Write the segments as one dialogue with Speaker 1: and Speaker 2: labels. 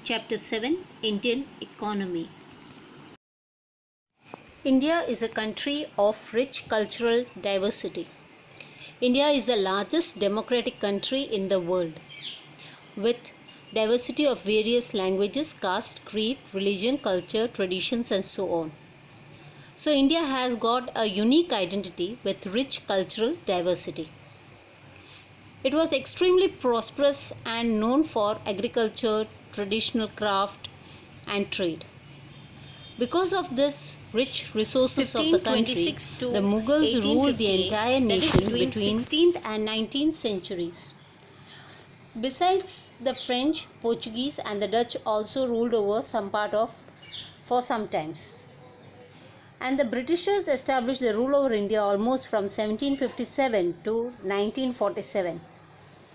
Speaker 1: Chapter 7, Indian Economy. India is a country of rich cultural diversity. India is the largest democratic country in the world, with diversity of various languages, caste, creed, religion, culture, traditions, and so on. So India has got a unique identity with rich cultural diversity. It was extremely prosperous and known for agriculture, traditional craft, and trade. Because of this rich resources of the country, the Mughals ruled the entire nation between 16th and 19th centuries. Besides, the French, Portuguese, and the Dutch also ruled over for some times. And the Britishers established the rule over India almost from 1757 to 1947.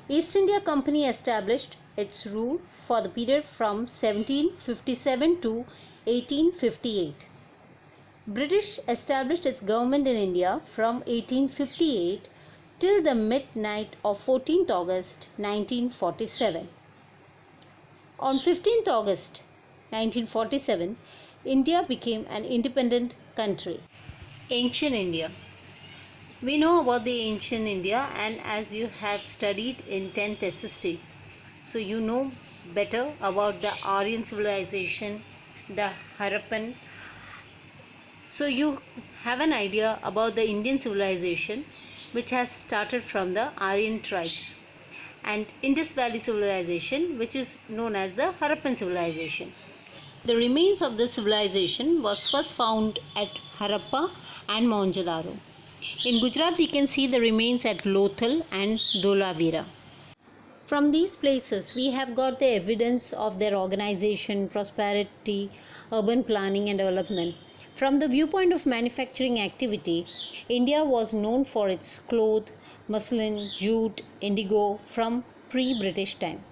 Speaker 1: East India Company established its rule for the period from 1757 to 1858. British established its government in India from 1858 till the midnight of 14th August 1947. On 15th August 1947, India became an independent country. Ancient India. We know about the ancient India, and as you have studied in 10th SST, so you know better about the Aryan civilization, the Harappan. So you have an idea about the Indian civilization, which has started from the Aryan tribes, and Indus Valley civilization, which is known as the Harappan civilization. The remains of this civilization was first found at Harappa and Mohenjo-daro. In Gujarat, we can see the remains at Lothal and Dholavira. From these places, we have got the evidence of their organization, prosperity, urban planning and development. From the viewpoint of manufacturing activity, India was known for its cloth, muslin, jute, indigo from pre-British time.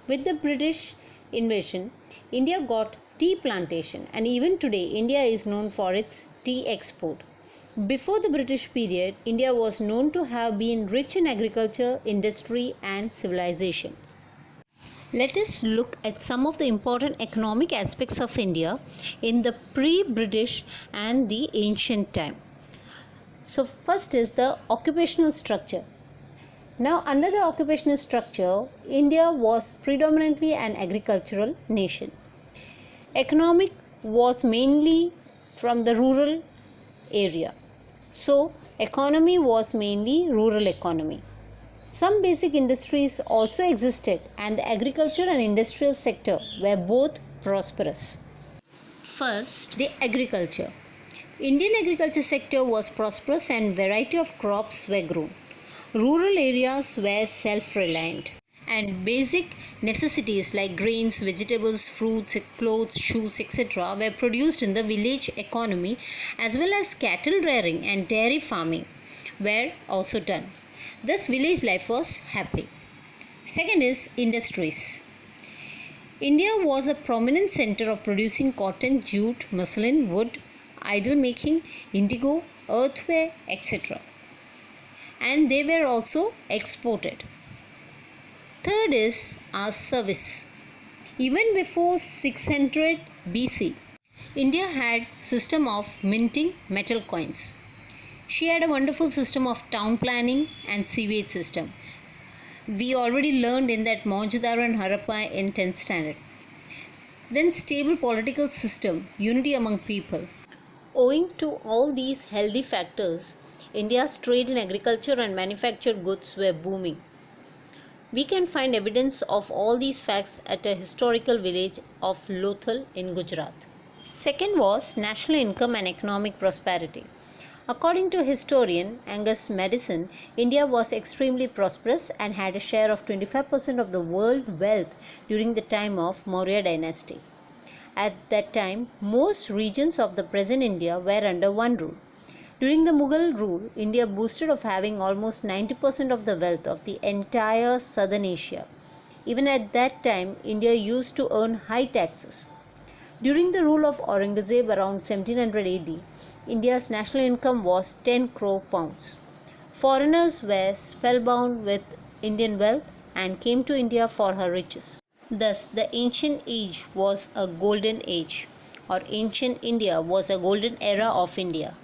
Speaker 1: With the British invasion, India got tea plantation, and even today India is known for its tea export. Before the British period, India was known to have been rich in agriculture, industry and civilization. Let us look at some of the important economic aspects of India in the pre-British and the ancient time. So first is the occupational structure. Now under the occupational structure, India was predominantly an agricultural nation. Economic was mainly from the rural area. So, economy was mainly rural economy. Some basic industries also existed, and the agriculture and industrial sector were both prosperous. First, the agriculture. Indian agriculture sector was prosperous and variety of crops were grown. Rural areas were self-reliant, and basic necessities like grains, vegetables, fruits, clothes, shoes, etc. were produced in the village economy, as well as cattle rearing and dairy farming were also done. Thus village life was happy. Second is industries. India was a prominent center of producing cotton, jute, muslin, wood, idol making, indigo, earthenware, etc. And they were also exported. Third is our service. Even before 600 BC, India had system of minting metal coins. She had a wonderful system of town planning and sewage system. We already learned in that Mohenjo-daro and Harappa in 10th standard. Then stable political system, unity among people. Owing to all these healthy factors, India's trade in agriculture and manufactured goods were booming. We can find evidence of all these facts at a historical village of Lothal in Gujarat. Second was national income and economic prosperity. According to historian Angus Maddison, India was extremely prosperous and had a share of 25% of the world wealth during the time of Maurya dynasty. At that time, most regions of the present India were under one rule. During the Mughal rule, India boasted of having almost 90% of the wealth of the entire southern Asia. Even at that time, India used to earn high taxes. During the rule of Aurangzeb around 1700 AD, India's national income was 10 crore pounds. Foreigners were spellbound with Indian wealth and came to India for her riches. Thus, the ancient age was a golden age, or ancient India was a golden era of India.